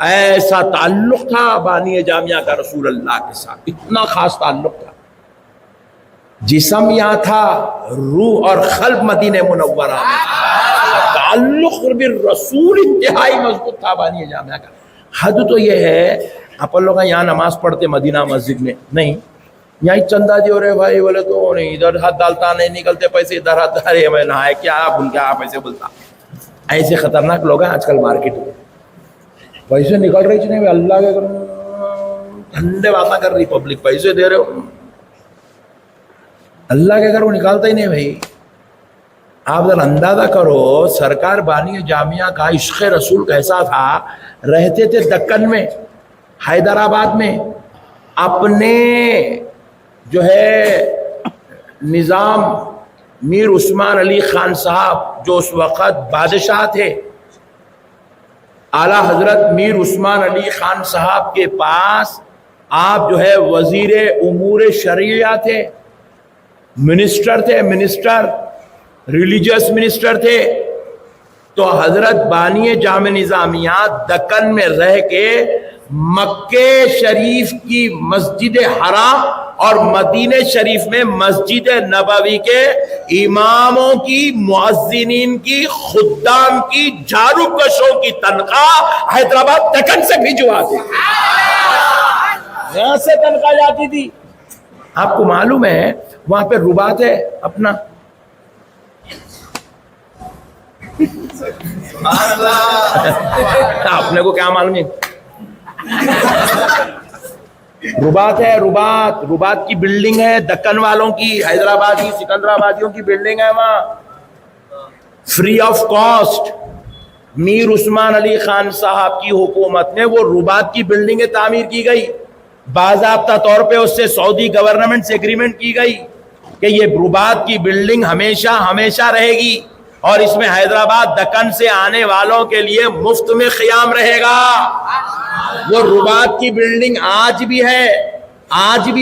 ایسا تعلق تھا بانی جامعہ کا رسول اللہ کے ساتھ، اتنا خاص تعلق تھا، جسم یہاں تھا، روح اور قلب مدینہ منورہ میں، تعلق بالرسول انتہائی مضبوط تھا بانی جامعہ کا۔ حد تو یہ ہے اپن لوگ یہاں نماز پڑھتے مدینہ مسجد میں نہیں، یہاں چندہ دی ہو رہے بھائی بولے تو نہیں، ادھر ہاتھ ڈالتا نہیں نکلتے پیسے، ادھر ہاتھ ڈالے میں نہائے کیا بھول کے آپ ایسے بولتا۔ ایسے خطرناک لوگ ہیں آج کل مارکیٹ میں، پیسے نکل رہے نہیں، اللہ کے ٹھنڈے باتیں کر رہی پبلک، پیسے دے رہے ہو اللہ کے گھر وہ نکالتا ہی نہیں بھائی۔ آپ ذرا اندازہ کرو سرکار بانی جامعہ کا عشق رسول کیسا تھا، رہتے تھے دکن میں، حیدرآباد میں، اپنے جو ہے نظام میر عثمان علی خان صاحب جو اس وقت بادشاہ تھے، اعلیٰ حضرت میر عثمان علی خان صاحب کے پاس آپ جو ہے وزیر امور شرعیہ تھے، منسٹر تھے، منسٹر ریلیجیس منسٹر تھے، تو حضرت بانی جامع نظامیہ دکن میں رہ کے مکہ شریف کی مسجد حرام اور مدینہ شریف میں مسجد نبوی کے اماموں کی، مؤذنین کی، خدام کی، جھاڑو کشوں کی تنخواہ حیدرآباد دکن سے بھجوا دی، یہاں سے تنخواہ جاتی تھی۔ آپ کو معلوم ہے وہاں پہ رباط ہے اپنا، اپنے کو کیا معلوم ہے، رباط ہے، رباط کی بلڈنگ ہے دکن والوں کی، حیدرآبادی سکندرآبادیوں کی بلڈنگ ہے وہاں، فری آف کاسٹ میر عثمان علی خان صاحب کی حکومت میں وہ رباط کی بلڈنگیں تعمیر کی گئی، باضابطہ طور پہ اس سے سعودی گورنمنٹ سے ایگریمنٹ کی گئی کہ یہ رباط کی بلڈنگ ہمیشہ ہمیشہ رہے گی، اور اس میں حیدرآباد دکن سے آنے والوں کے لیے مفت میں قیام رہے گا۔ وہ رباط کی بلڈنگ آج بھی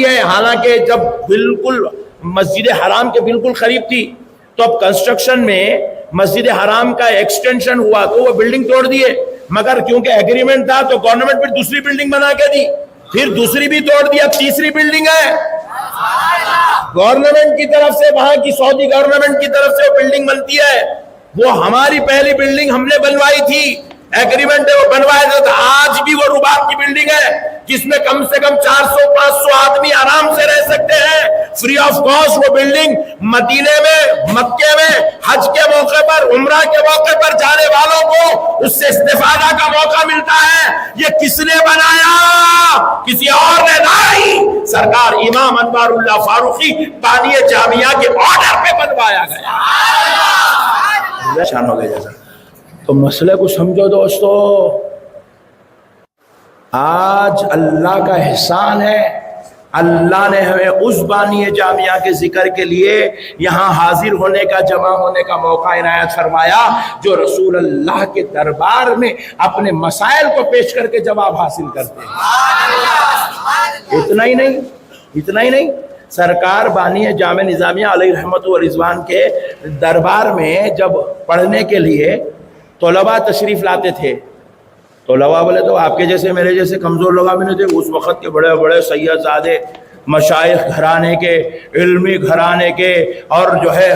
ہے، حالانکہ جب بالکل مسجد حرام کے بالکل قریب تھی، تو اب کنسٹرکشن میں مسجد حرام کا ایکسٹینشن ہوا تو وہ بلڈنگ توڑ دیے، مگر کیونکہ ایگریمنٹ تھا تو گورنمنٹ پھر دوسری بلڈنگ بنا کے دی، پھر دوسری بھی توڑ دی، اب تیسری بلڈنگ ہے گورنمنٹ کی طرف سے، وہاں کی سعودی گورنمنٹ کی طرف سے وہ بلڈنگ بنتی ہے۔ وہ ہماری پہلی بلڈنگ ہم نے بنوائی تھی، ایگریمنٹ ہے وہ بنوایا تھا، آج بھی وہ رباط کی بلڈنگ ہے جس میں کم سے کم 400-500 آدمی آرام سے رہ سکتے ہیں، فری آف کاسٹ۔ وہ بلڈنگ مدینے میں، مکے میں حج کے موقع پر، عمرہ کے موقع پر جانے والوں کو اس سے استفادہ کا موقع ملتا ہے۔ یہ کس نے بنایا؟ کسی اور نے نہیں، سرکار امام انوار اللہ فاروقی بانی جامعہ کے آرڈر پہ بنوایا گیا۔ شان ہو گیا جیسا۔ تو مسئلے کو سمجھو دوستو، آج اللہ کا احسان ہے، اللہ نے ہمیں اس بانی جامعہ کے ذکر کے لیے یہاں حاضر ہونے کا، جمع ہونے کا موقع عنایت فرمایا، جو رسول اللہ کے دربار میں اپنے مسائل کو پیش کر کے جواب حاصل کرتے ہیں۔ اتنا ہی نہیں، سرکار بانی جامع نظامیہ علیہ رحمت و رضوان کے دربار میں جب پڑھنے کے لیے طلباء تشریف لاتے تھے، طلباء بولے تو آپ کے جیسے میرے جیسے کمزور لوگ بھی نہیں تھے، اس وقت کے بڑے بڑے سید زادے، مشائخ گھرانے کے، علمی گھرانے کے، اور جو ہے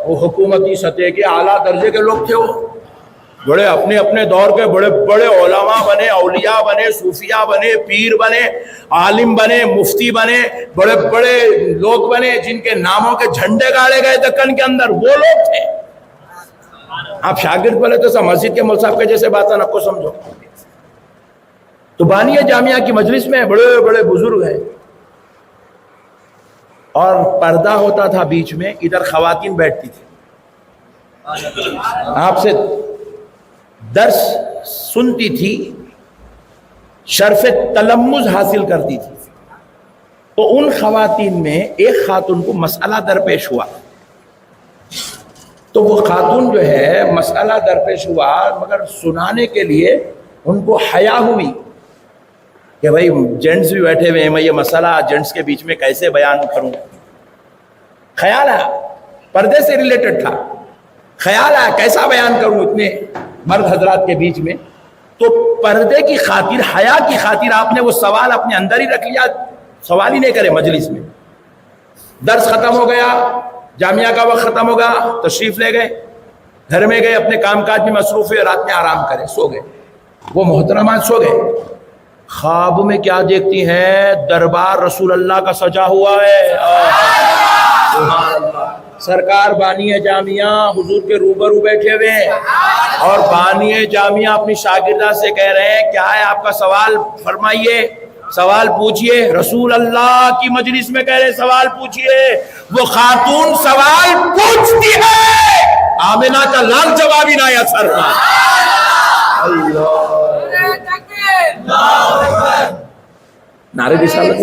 وہ حکومتی سطح کے اعلیٰ درجے کے لوگ تھے، وہ بڑے اپنے اپنے دور کے بڑے بڑے علماء بنے، اولیاء بنے، صوفیاء بنے، پیر بنے، عالم بنے، مفتی بنے، بڑے بڑے لوگ بنے جن کے ناموں کے جھنڈے گاڑے گئے دکن کے اندر، وہ لوگ تھے۔ آپ شاگرد بولے تو مسجد کے مول صاحب کے جیسے باتیں نہ کو سمجھو۔ تو بانی جامعہ کی مجلس میں بڑے بڑے بزرگ ہیں، اور پردہ ہوتا تھا بیچ میں، ادھر خواتین بیٹھتی تھی، آپ سے درس سنتی تھی، شرف تلمذ حاصل کرتی تھی۔ تو ان خواتین میں ایک خاتون کو مسئلہ درپیش ہوا، تو وہ خاتون جو ہے مسئلہ درپیش ہوا، مگر سنانے کے لیے ان کو حیا ہوئی کہ بھائی جینٹس بھی بیٹھے ہوئے ہیں، میں یہ مسئلہ جینٹس کے بیچ میں کیسے بیان کروں۔ خیال ہے پردے سے ریلیٹڈ تھا، خیال ہے کیسا بیان کروں اتنے مرد حضرات کے بیچ میں۔ تو پردے کی خاطر، حیا کی خاطر آپ نے وہ سوال اپنے اندر ہی رکھ لیا، سوال ہی نہیں کرے مجلس میں. درس ختم ہو گیا، جامعہ کا وقت ختم ہو گیا، تشریف لے گئے، گھر میں گئے، اپنے کام کاج میں مصروف ہوئے، رات میں آرام کرے، سو گئے. وہ محترمات سو گئے، خواب میں کیا دیکھتی ہیں؟ دربار رسول اللہ کا سجا ہوا ہے. سرکار بانی جامعہ حضور کے روبرو بیٹھے ہوئے ہیں، اور بانی جامعہ اپنی شاگردہ سے کہہ رہے ہیں کیا ہے آپ کا سوال، فرمائیے، سوال پوچھئے. رسول اللہ کی مجلس میں کہہ رہے سوال پوچھئے. وہ خاتون سوال پوچھتی ہے، آمنہ کا لال جواب ہی نہ آیا سر. اللہ نعرہ رسالت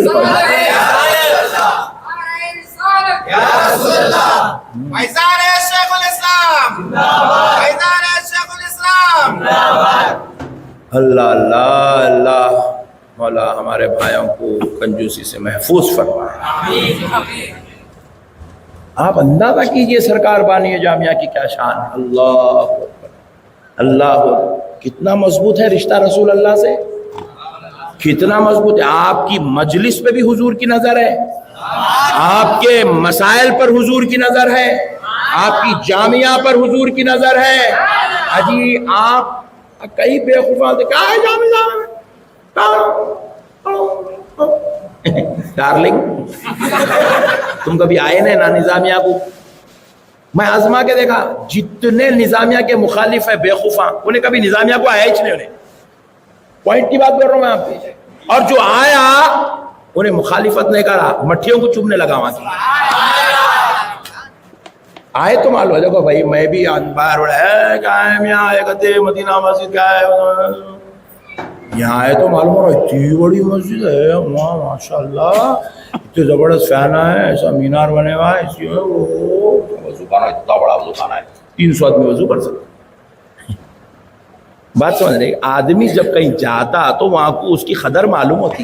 اللہ اللہ اللہ. مولا ہمارے بھائیوں کو کنجوسی سے محفوظ فرمائے. آپ اندازہ کیجئے سرکار بانی جامعہ کی کیا شان. اللہ اکبر، اللہ اکبر. کتنا مضبوط ہے رشتہ رسول اللہ سے، کتنا مضبوط ہے. آپ کی مجلس پہ بھی حضور کی نظر ہے، آپ کے مسائل پر حضور کی نظر ہے، آپ کی جامعہ پر حضور کی نظر ہے. اجی آپ کئی بے خوفان سے کہا ہے جامعہ ڈارلنگ تم کبھی آئے نا نظامیہ کو؟ میں آزما کے دیکھا، جتنے نظامیہ کے مخالف ہیں بے خوفاں، انہیں کبھی نظامیہ کو آیا ہی نہیں. انہیں پوائنٹ کی بات بول رہا ہوں میں آپ سے. اور جو آیا انہیں مخالفت نہیں کرا، مٹھیوں کو چوبنے لگا وہاں کی. آئے تو معلوم ہے. دیکھو بھائی میں بھی باہر ہے کیا یہاں آئے کہتے مدینہ مسجد کیا ہے، یہاں آئے تو معلوم ہو رہا اتنی بڑی مسجد ہے وہاں ماشاء اللہ، اتنے زبردست فیانہ ہے، ایسا مینار بنے ہوا ہے، اسی میں وہ وضو خانہ، اتنا بڑا وضو خانہ ہے، 300 آدمی وضو کر سکتے. بات سمجھ رہے؟ آدمی جب کہیں جاتا تو وہاں کو اس کی قدر معلوم ہوتی.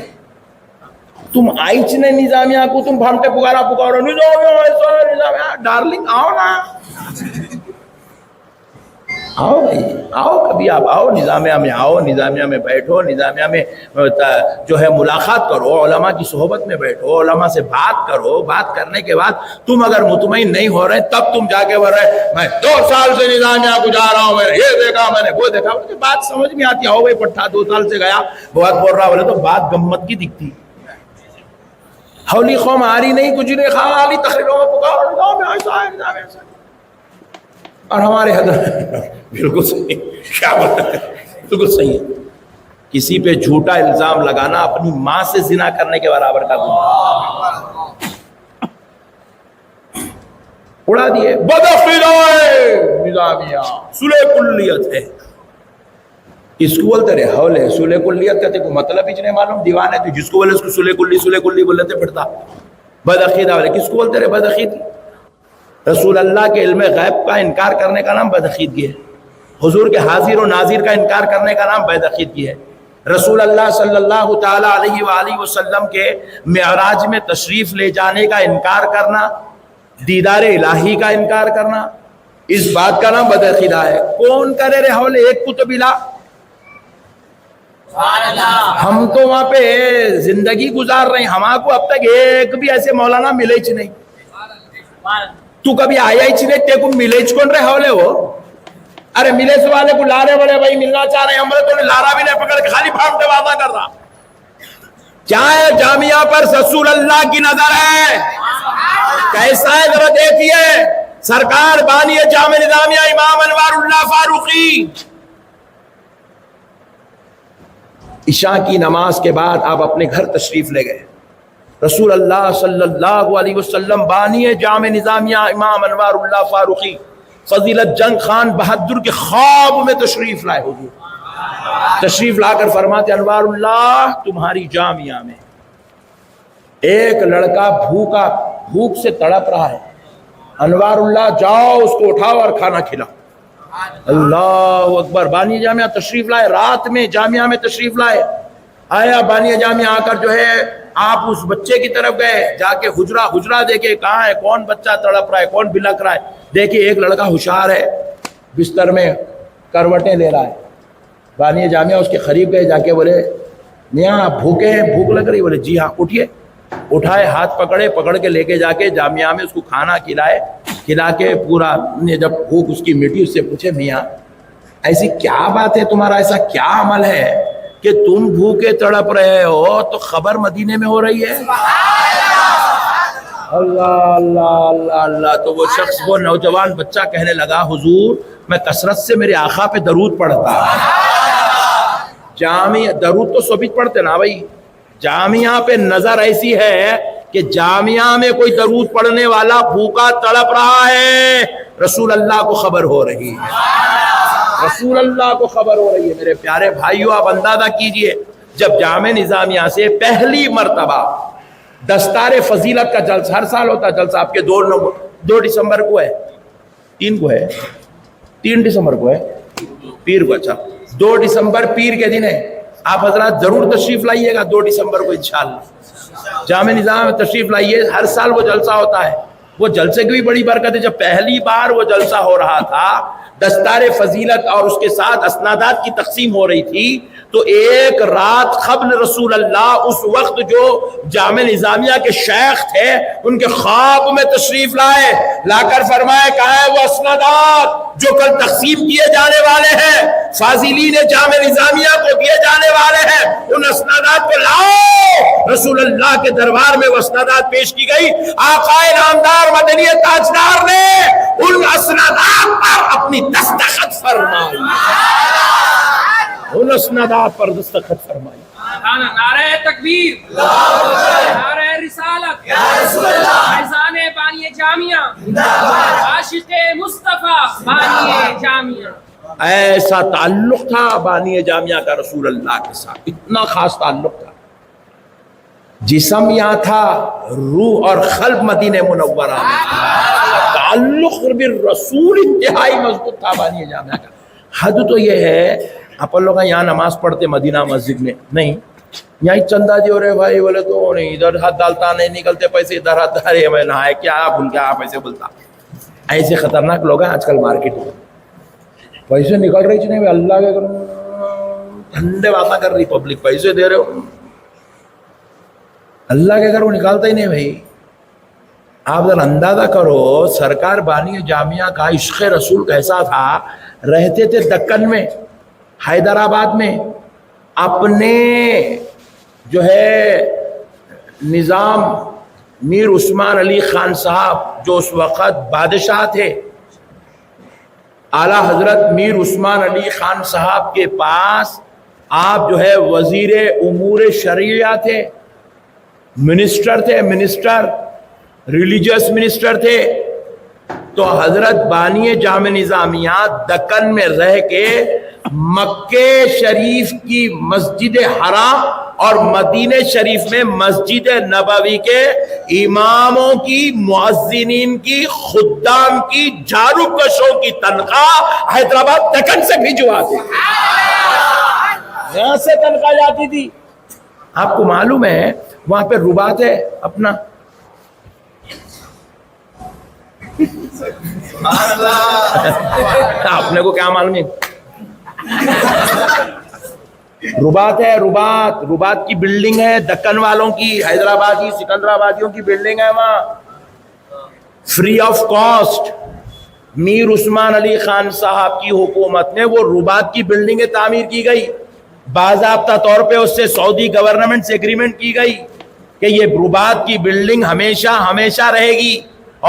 تم آئیچ نے نظامیہ کو تم بھامتے پکارا نظامیہ ڈارلنگ آؤ نا، آؤ بھائی آؤ، کبھی آپ آؤ نظامیہ میں، آؤ نظامیہ میں بیٹھو، نظامیہ میں جو ہے ملاقات کرو، علماء کی صحبت میں بیٹھو، علماء سے بات کرو. بات کرنے کے بعد تم اگر مطمئن نہیں ہو رہے تب تم جا کے بول رہے میں 2 سال سے نظامیہ کو جا رہا ہوں، میں نے یہ دیکھا، میں نے وہ دیکھا. بات سمجھ میں آتی. آؤ بھائی پٹھا 2 سال سے گیا بہت بول رہا بولے تو بات گمت کی دکھتی. ہولی قوم آ رہی نہیں کچھ نہیں، خالی تقریروں میں پکار. اور ہمارے حضرت بالکل صحیح، کیا بات ہے، بالکل صحیح ہے. کسی پہ جھوٹا الزام لگانا اپنی ماں سے زنا کرنے کے برابر کا گناہ. اڑا دیے بدعقیدہ نظامیہ صلح کلیت ہے. اس کو بولتے رہے حول ہے صلح کلیت کہتے کو مطلب ہی نہیں معلوم. دیوانے تھے جس کو بولے اس کو صلح کلی بولتے پھرتا. بدعقیدہ والے کس کو بولتے رہے؟ بدعقیدگی. رسول اللہ کے علم غیب کا انکار کرنے کا نام بدعقیدگی ہے. حضور کے حاضر و ناظر کا انکار کرنے کا نام بدعقیدگی ہے. رسول اللہ صلی اللہ تعالیٰ علیہ وآلہ وسلم کے معراج میں تشریف لے جانے کا انکار کرنا، دیدار الہی کا انکار کرنا، اس بات کا نام بدعقیدہ ہے. کون کرے رہے حول ایک کتب الہ؟ ہم تو وہاں پہ زندگی گزار رہے ہیں، ہمارا کو اب تک ایک بھی ایسے مولانا ملے ہی نہیں. تو کبھی آیا ہی نہیں، تے کو ملے ہی کون رہے حولے وہ؟ ارے ملے سے والے کو لارے بڑے بھائی ملنا چاہ رہے ہیں، ہمارے تو لارا بھی نہیں پکڑ کے خالی پھانٹے وعدہ کر رہا. کیا ہے جامعہ پر رسول اللہ کی نظر ہے؟ کیسا ہے ذرا دیکھیے. سرکار بانی جامع نظامیہ امام انوار اللہ فاروقی عشاء کی نماز کے بعد آپ اپنے گھر تشریف لے گئے. رسول اللہ صلی اللہ علیہ وسلم بانی جامع نظامیہ امام انوار اللہ فاروقی فضیلت جنگ خان بہادر کے خواب میں تشریف لائے. حضور تشریف لا کر فرماتے انوار اللہ تمہاری جامعہ میں ایک لڑکا بھوک سے تڑپ رہا ہے، انوار اللہ جاؤ اس کو اٹھاؤ اور کھانا کھلاؤ. اللہ اکبر. بانی جامعہ تشریف لائے، رات میں جامعہ میں تشریف لائے. آیا بانی جامعہ آ کر جو ہے آپ اس بچے کی طرف گئے، جا کے حجرہ دیکھے کہاں ہے، کون بچہ تڑپ رہا ہے، کون بلک رہا ہے. دیکھیے ایک لڑکا ہوشیار ہے، بستر میں کروٹیں لے رہا ہے. بانی جامعہ اس کے قریب گئے، جا کے بولے میاں آپ بھوکے ہیں، بھوک لگ رہی؟ بولے جی ہاں، اٹھیے۔ اٹھائے، ہاتھ پکڑ کے لے کے جا کے جامعہ میں اس کو کھانا کھلائے، کھلا کے پورا نے جب بھوک اس کی مٹی، اس سے پوچھے میاں ایسی کیا بات ہے تمہارا، ایسا کیا عمل ہے کہ تم بھوکے تڑپ رہے ہو تو خبر مدینے میں ہو رہی ہے؟ اللہ اللہ اللہ اللہ۔ تو وہ شخص، وہ نوجوان بچہ کہنے لگا حضور میں کثرت سے میرے آقا پہ درود پڑھتا، جامعہ درود تو سبھی پڑھتے نا بھائی، جامعہ پہ نظر ایسی ہے کہ جامعہ میں کوئی درود پڑھنے والا بھوکا تڑپ رہا ہے، رسول اللہ کو خبر ہو رہی ہے، رسول اللہ کو خبر ہو رہی ہے۔ میرے پیارے بھائیو، آپ اندازہ کیجئے جب جامعہ نظامیہ سے پہلی مرتبہ دستار فضیلت کا جلسہ، ہر سال ہوتا ہے جلسہ، آپ کے 2 دسمبر کو ہے، 3 کو ہے، 3 دسمبر کو ہے، پیر کو، اچھا 2 دسمبر پیر کے دن ہے۔ آپ حضرات ضرور تشریف لائیے گا 2 دسمبر کو انشاءاللہ جامع نظام میں تشریف لائیے، ہر سال وہ جلسہ ہوتا ہے۔ وہ جلسے کی بھی بڑی برکت ہے۔ جب پہلی بار وہ جلسہ ہو رہا تھا، دستار فضیلت اور اس کے ساتھ اسنادات کی تقسیم ہو رہی تھی، تو ایک رات قبل رسول اللہ اس وقت جو جامع نظامیہ کے شیخ تھے ان کے خواب میں تشریف لائے، لا کر فرمائے کہاں ہے وہ اسنادات جو کل تقسیم کیے جانے والے ہیں، فاضلین جامع نظامیہ کو دیے جانے والے ہیں، ان اسنادات کو لاؤ۔ رسول اللہ کے دربار میں وہ اسنادات پیش کی گئی، آقا نامدار مدنی تاجدار نے ان اسنادات پر اپنی دستخط فرمائی، ان اسنادات پر دستخط فرمائی۔ نعرہ تکبیر، نعرہ رسالت، یا رسول اللہ، فیضان بانی جامعہ، عاشق مصطفیٰ بانی جامعہ۔ ایسا تعلق تھا بانی جامعہ کا رسول اللہ کے ساتھ، اتنا خاص تعلق تھا، جسم یہاں تھا، روح اور قلب مدینہ منورہ میں تھا، تعلق بالرسول انتہائی مضبوط تھا بانی جامعہ کا۔ حد تو یہ ہے اپن لوگ یہاں نماز پڑھتے مدینہ مسجد میں نہیں، یہاں چندہ جی ہو رہے بھائی بولے تو نہیں، ادھر ہاتھ ڈالتا نہیں، نکلتے پیسے ادھر ہاتھ ڈالے، میں نہائے کیا بھول گیا آپ ایسے بولتا۔ ایسے خطرناک لوگ ہیں آج کل مارکیٹ میں، پیسے نکل رہی نہیں، اللہ کے کروں ٹھنڈے باتیں کر رہی پبلک، پیسے دے رہے ہو، اللہ کے کروں نکالتا ہی نہیں بھائی۔ آپ ذرا اندازہ کرو سرکار بانی جامعہ کا عشق رسول کیسا تھا۔ رہتے تھے دکن میں، حیدرآباد میں، اپنے جو ہے نظام میر عثمان علی خان صاحب جو اس وقت بادشاہ تھے، اعلیٰ حضرت میر عثمان علی خان صاحب کے پاس آپ جو ہے وزیر امور شرعیہ تھے، منسٹر تھے، منسٹر ریلیجیس منسٹر تھے۔ تو حضرت بانی جامع نظامیہ دکن میں رہ کے مکے شریف کی مسجد حرام اور مدینہ شریف میں مسجد نبوی کے اماموں کی، مؤذنین کی، خدام کی، جھاڑو کشوں کی تنخواہ حیدرآباد دکن سے بھجواتے، یہاں سے تنخواہ جاتی تھی۔ آپ کو معلوم ہے وہاں پہ رباط ہے اپنا، اپنے کو کیا معلوم ہے، رباط ہے، رباط کی بلڈنگ ہے دکن والوں کی، حیدرآبادی سکندرآبادیوں کی بلڈنگ ہے وہاں، فری آف کاسٹ۔ میر عثمان علی خان صاحب کی حکومت میں وہ رباط کی بلڈنگیں تعمیر کی گئی، باضابطہ طور پہ اس سے سعودی گورنمنٹ سے ایگریمنٹ کی گئی کہ یہ رباط کی بلڈنگ ہمیشہ ہمیشہ رہے گی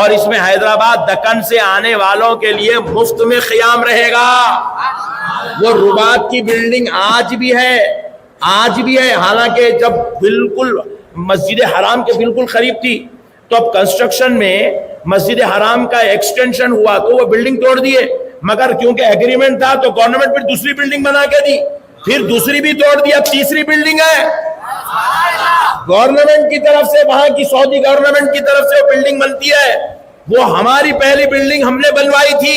اور اس میں حیدرآباد دکن سے آنے والوں کے لیے مفت میں قیام رہے گا۔ وہ رباط کی بلڈنگ آج بھی ہے، حالانکہ جب بالکل مسجد حرام کے بالکل قریب تھی تو اب کنسٹرکشن میں مسجد حرام کا ایکسٹینشن ہوا تو وہ بلڈنگ توڑ دیے، مگر کیونکہ ایگریمنٹ تھا تو گورنمنٹ پھر دوسری بلڈنگ بنا کے دی، پھر دوسری بھی توڑ دیا، تیسری بلڈنگ ہے گورنمنٹ کی طرف سے، وہاں کی سعودی گورنمنٹ کی طرف سے وہ بلڈنگ بنتی ہے۔ وہ ہماری پہلی بلڈنگ ہم نے بنوائی تھی،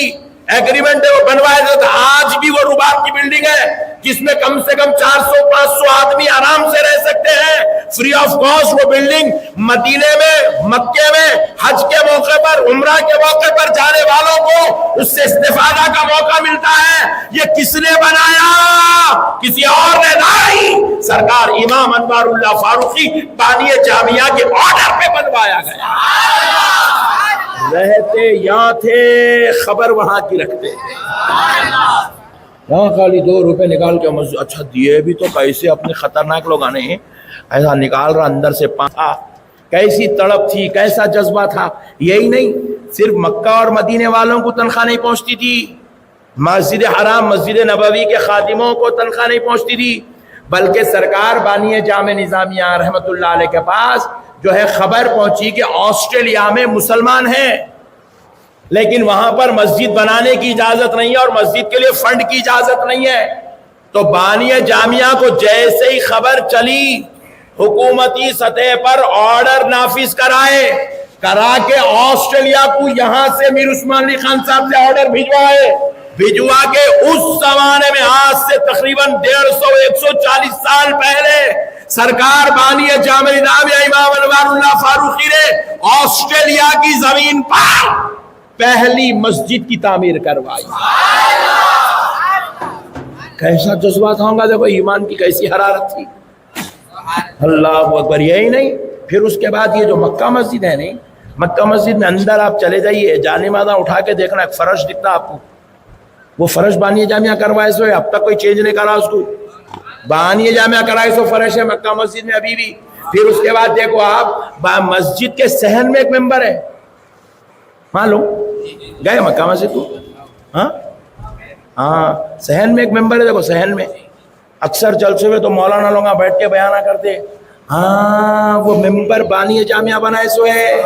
ایگریمنٹ ہے وہ بنوایا تھا، آج بھی وہ رباط کی بلڈنگ ہے جس میں کم سے کم 400-500 آدمی آرام سے رہ سکتے ہیں، فری آف کاسٹ وہ بلڈنگ مدینے میں، مکے میں حج کے موقع پر، عمرہ کے موقع پر جانے والوں کو اس سے استفادہ کا موقع ملتا ہے۔ یہ کس نے بنایا؟ کسی اور نے نہیں، سرکار امام انوار اللہ فاروقی بانی جامعہ کے آرڈر پہ بنوایا گیا۔ رہتے یہاں تھے، خبر وہاں کی رکھتے تھے۔ وہاں خالی 2 روپے نکال کے اچھا دیے بھی تو کیسے اپنے خطرناک لوگ آنے ہیں، ایسا نکال رہا اندر سے پانچا، کیسی تڑپ تھی، کیسا جذبہ تھا۔ یہی نہیں، صرف مکہ اور مدینے والوں کو تنخواہ نہیں پہنچتی تھی، مسجد حرام، مسجد نبوی کے خادموں کو تنخواہ نہیں پہنچتی تھی، بلکہ سرکار بانی جامع نظامیہ رحمت اللہ علیہ کے پاس جو ہے خبر پہنچی کہ آسٹریلیا میں مسلمان ہیں لیکن وہاں پر مسجد بنانے کی اجازت نہیں ہے اور مسجد کے لیے فنڈ کی اجازت نہیں ہے۔ تو بانی جامعہ کو جیسے ہی خبر چلی، حکومتی سطح پر آرڈر نافذ کرا کے آسٹریلیا کو یہاں سے میر عثمان علی خان صاحب سے آرڈر بھجوا کے اس زمانے میں آج سے تقریباً 150-140 سال پہلے سرکار بانی جامع نظامیہ امام انوار اللہ فاروقی نے آسٹریلیا کی زمین پر پہلی مسجد کی تعمیر کروائی۔ کیسا جذبات ہوں گا، دیکھو ایمان کی کیسی حرارت تھی۔ اللہ اکبر۔ یہی نہیں، پھر اس کے بعد یہ جو مکہ مسجد ہے نہیں، مکہ مسجد میں اندر آپ چلے جائیے، جانمازاں اٹھا کے دیکھنا، ایک فرش دکھتا آپ کو، وہ فرش بانی جامعہ کروائے سو ہے، اب تک کوئی چینج نہیں کرا اس کو، بانی جامعہ کرائے سو فرش ہے مکہ مسجد میں ابھی بھی۔ پھر اس کے بعد دیکھو آپ مسجد کے صحن میں ایک ممبر ہے، معلوم گئے مکہ مسجد کو؟ ہاں صحن میں ایک ممبر ہے، دیکھو صحن میں اکثر جلسے ہوئے تو مولانا لوگ بیٹھ کے بیانہ کرتے، ہاں وہ ممبر بانی جامعہ بنائے سو ہے۔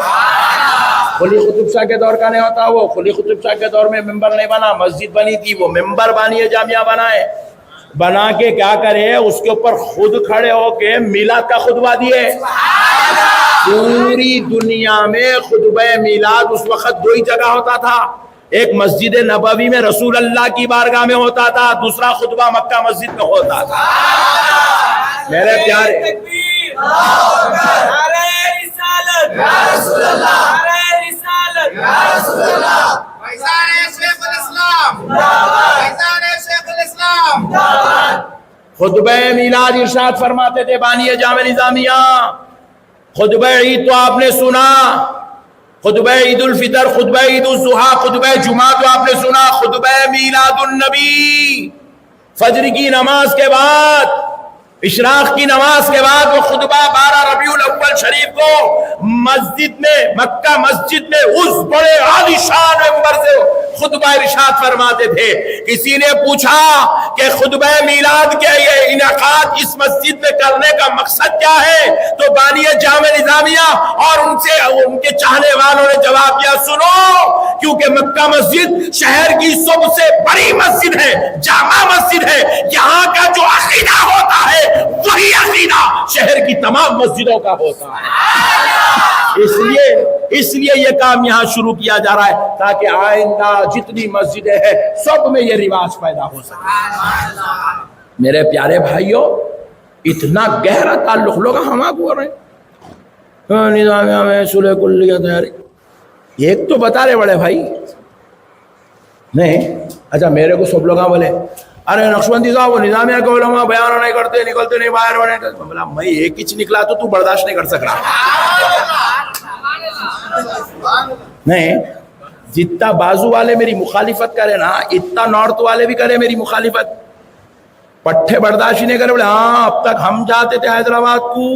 قلی قطب شاہ کے دور کا نہیں ہوتا، وہ قلی قطب شاہ کے دور میں ممبر نہیں بنا، مسجد بنی تھی، وہ ممبر بانی جامعہ بنا کے کیا کرے، اس کے اوپر خود کھڑے ہو کے میلاد کا خطبہ دیے۔ پوری دنیا میں خطبہ میلاد اس وقت 2 ہی جگہ ہوتا تھا، ایک مسجد نبوی میں رسول اللہ کی بارگاہ میں ہوتا تھا، دوسرا خطبہ مکہ مسجد میں ہوتا تھا۔ میرے پیارے خطبہ میلاد ارشاد فرماتے تھے بانی جامع نظامیہ، خطبہ عید تو آپ نے سنا، خطبہ عید الفطر، خطبہ عید الاضحیٰ، خطبہ جمعہ تو آپ نے سنا، خطبہ میلاد النبی فجر کی نماز کے بعد، اشراق کی نماز کے بعد وہ خطبہ 12 ربیع الاول شریف کو مسجد میں، مکہ مسجد میں اس بڑے عالی شان ممبر سے خطبہ ارشاد فرماتے تھے۔ کسی نے پوچھا کہ خطبہ میلاد کے یہ انعقاد اس مسجد میں کرنے کا مقصد کیا ہے، تو بانی جامع نظامیہ اور ان کے چاہنے والوں نے جواب دیا، سنو، کیونکہ مکہ مسجد شہر کی سب سے بڑی مسجد ہے، جامع مسجد ہے، یہاں کا جو عقیدہ ہوتا ہے وہی عقیدہ شہر کی تمام مسجدوں کا ہوتا ہے۔ اس لیے یہ کام یہاں شروع کیا جا رہا ہے تاکہ آئندہ جتنی مسجدیں ہیں سب میں یہ رواج پیدا ہو سکے۔ میرے پیارے بھائیوں، اتنا گہرا تعلق لوگ ہم آپ کو رہے ہیں نظامیہ میں صلح کلیہ تیاری، ایک تو بتا رہے بڑے بھائی نہیں، اچھا میرے کو سب لوگ بولے ارے نقشبندی صاحب وہ نظامیہ کے علماء بیان نہیں کرتے، نکلتے نہیں باہر، بولا میں ایک ہی نکلا تو برداشت نہیں کر سک رہا۔ نہیں، جتنا بازو والے میری مخالفت کرے نا، اتنا نارتھ والے بھی کرے میری مخالفت، پٹھے برداشت نہیں کرے، بولے ہاں اب تک ہم جاتے تھے حیدرآباد کو،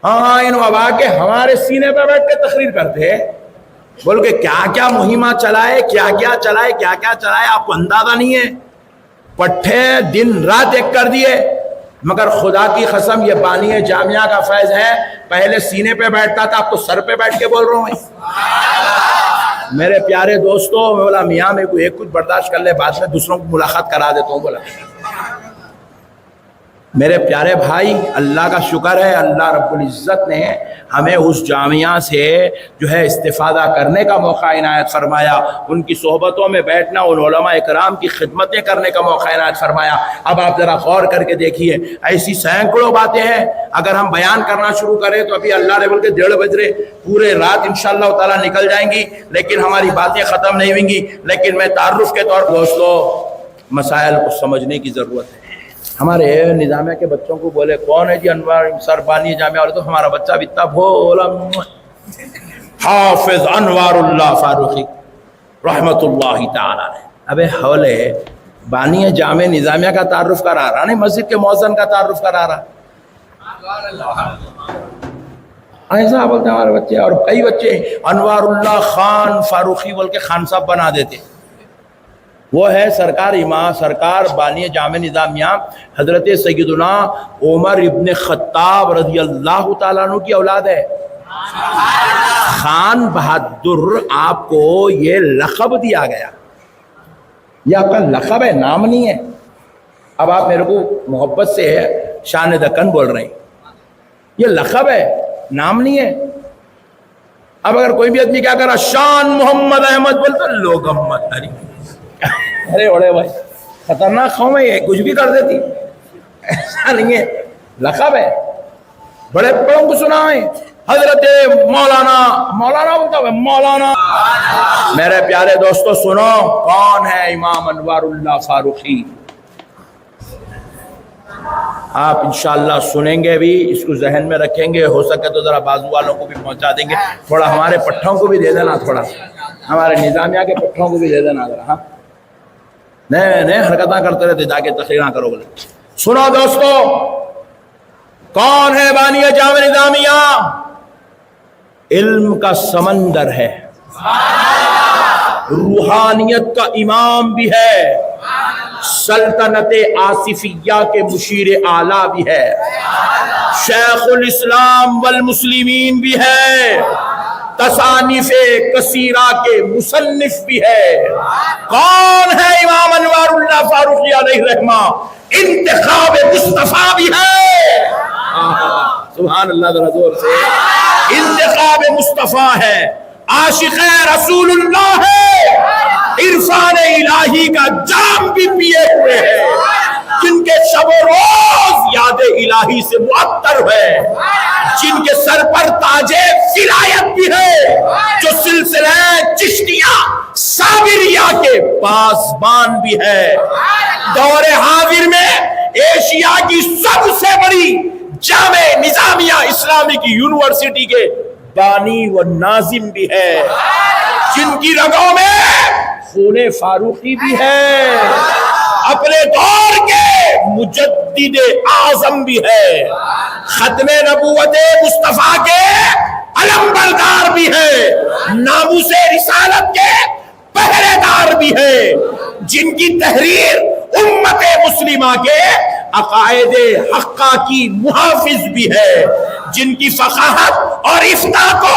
ہاں ان وبا کے ہمارے سینے پہ بیٹھ کے تقریر کرتے، بول کے کیا کیا مہمات چلائے، کیا کیا چلائے، آپ کو اندازہ نہیں ہے، پٹھے دن رات ایک کر دیے۔ مگر خدا کی قسم یہ بانی جامعہ کا فیض ہے، پہلے سینے پہ بیٹھتا تھا، اب تو سر پہ بیٹھ کے بول رہا ہوں میں۔ میرے پیارے دوستوں، میں بولا میاں میں کوئی ایک کچھ برداشت کر لے، بعد میں دوسروں کو ملاقات کرا دیتا ہوں، بولا میرے پیارے بھائی، اللہ کا شکر ہے، اللہ رب العزت نے ہمیں اس جامعہ سے جو ہے استفادہ کرنے کا موقع عنایت فرمایا، ان کی صحبتوں میں بیٹھنا، ان علماء اکرام کی خدمتیں کرنے کا موقع عنایت فرمایا۔ اب آپ ذرا غور کر کے دیکھیے، ایسی سینکڑوں باتیں ہیں، اگر ہم بیان کرنا شروع کریں تو ابھی اللہ نے بول کے 1:30 بج رہے، پورے رات انشاءاللہ تعالیٰ نکل جائیں گی، لیکن ہماری باتیں ختم نہیں ہوئیں گی۔ لیکن میں تعارف کے طور پر دوستو، مسائل کو سمجھنے کی ضرورت ہے۔ ہمارے نظامیہ کے بچوں کو بولے کون ہے جی انوار سر بانی جامعہ والے، تو ہمارا بچہ بھی اتنا بھولا، حافظ انوار اللہ فاروقی رحمت اللہ تعالی علیہ۔ ابے حولے بانی جامع نظامیہ کا تعارف کرا رہا، نہیں مسجد کے مؤذن کا تعارف کرا رہا، ایسا بولتے ہیں ہمارے بچے۔ اور کئی بچے انوار اللہ خان فاروقی بول کے خان صاحب بنا دیتے۔ وہ ہے سرکار امام سرکار بانی جامع نظامیہ حضرت سیدنا عمر ابن خطاب رضی اللہ تعالیٰ عنہ کی اولاد ہے۔ خان بہادر آپ کو یہ لقب دیا گیا، یہ آپ کا لقب ہے، نام نہیں ہے۔ اب آپ میرے کو محبت سے شان دکن بول رہے ہیں، یہ لقب ہے، نام نہیں ہے۔ اب اگر کوئی بھی آدمی کیا کرا شان محمد احمد بولتا، لوگ محمد علی، ارے اوڑے بھائی خطرناک قوم ہے، یہ کچھ بھی کر دیتی، ایسا نہیں ہے، لقب ہے۔ بڑے بڑوں کو سنا ہے حضرت مولانا بولتا ہے مولانا۔ میرے پیارے دوستو سنو، کون ہے امام انوار اللہ فاروقی؟ آپ انشاءاللہ سنیں گے بھی، اس کو ذہن میں رکھیں گے، ہو سکے تو ذرا بازو والوں کو بھی پہنچا دیں گے، تھوڑا ہمارے پٹھوں کو بھی دے دینا، تھوڑا ہمارے نظامیہ کے پٹھوں کو بھی دے دینا ذرا۔ ہاں نہیں حرکتاں کرتے رہتے، جا کے تقریر نہ کرو بولے۔ سنو دوستو، کون ہے بانی جامع نظامیہ؟ علم کا سمندر ہے، روحانیت کا امام بھی ہے، سلطنت آصفیہ کے مشیر اعلیٰ بھی ہے، شیخ الاسلام والمسلمین بھی ہے، تصانیف کثیرہ کے مصنف بھی ہے۔ کون ہے امام انوار اللہ فاروقی علیہ الرحمہ؟ انتخاب مصطفیٰ بھی ہے، سبحان اللہ ذرا زور سے، انتخاب مصطفیٰ ہے، عاشق رسول اللہ ہے، عرفان الہی کا جام بھی پیے ہوئے ہیں، جن کے شب و روز یاد الہی سے معطر ہے، جن کے سر پر تاج ولایت بھی ہے، جو سلسلہ چشتیہ صابریہ کے پاسبان بھی ہے، دور حاضر میں ایشیا کی سب سے بڑی جامع نظامیہ اسلامی کی یونیورسٹی کے بانی و ناظم بھی ہے، جن کی رگوں میں خون فاروقی بھی ہے، اپنے دور کے مجدد اعظم بھی ہے، ختم نبوت مصطفیٰ کے علم بردار بھی ہے، ناموس رسالت کے پہرے دار بھی ہے، جن کی تحریر امت مسلمہ کے عقائد حقہ کی محافظ بھی ہے، جن کی فقاہت اور افتاء کو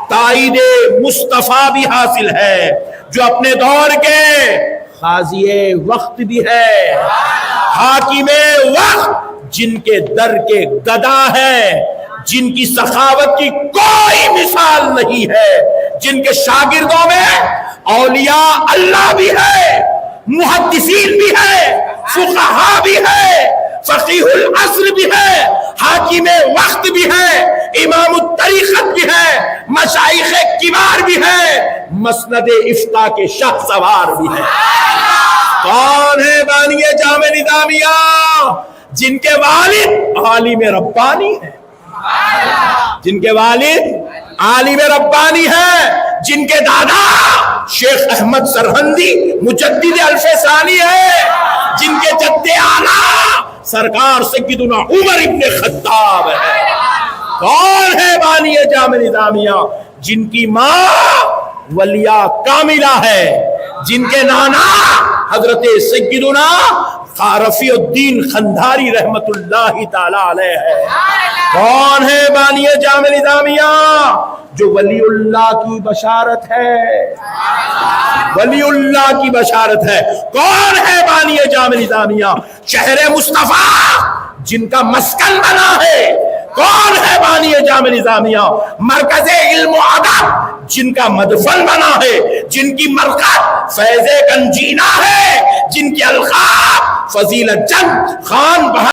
تائید مصطفیٰ بھی حاصل ہے، جو اپنے دور کے قاضی وقت بھی ہے، حاکم وقت، جن کے در کے گدا ہے، جن کی سخاوت کی کوئی مثال نہیں ہے، جن کے شاگردوں میں اولیاء اللہ بھی ہے، محدثین بھی ہے، فقہاء بھی ہے، فقیہ العصر بھی ہے، حاکم وقت بھی ہے، امام الطریقت بھی ہے، مشائخ کبار بھی ہے، مسند افتاء کے شاہ سوار بھی ہے۔ کون ہے بانی جامع نظامیہ؟ جن کے والد عالم ربانی ہے، جن کے والد عالم ربانی ہے، جن کے دادا شیخ احمد سرہندی مجدد الف ثانی ہے، جن کے جد اعلیٰ سرکار سیدنا عمر ابن خطاب ہے۔ کون ہے بانی جامع نظامیہ؟ جن کی ماں ولیہ کاملہ ہے، جن کے نانا حضرت سیدنا رفیع الدین خندھاری رحمت اللہ تعالی علیہ ہے۔ کون ہے بانی جامع نظامیہ؟ جو ولی اللہ کی بشارت ہے، ولی اللہ کی بشارت ہے۔ کون ہے بانی جامع نظامیہ؟ شہر مصطفیٰ جن کا مسکن بنا ہے. کون ہے بانی جامع نظامیہ؟ مرکز علم و ادب جن کا مدفن بنا ہے، جن کی مرکز فیض گنجینا ہے، جن کے القاب فضیلت جنگ، خان بہادر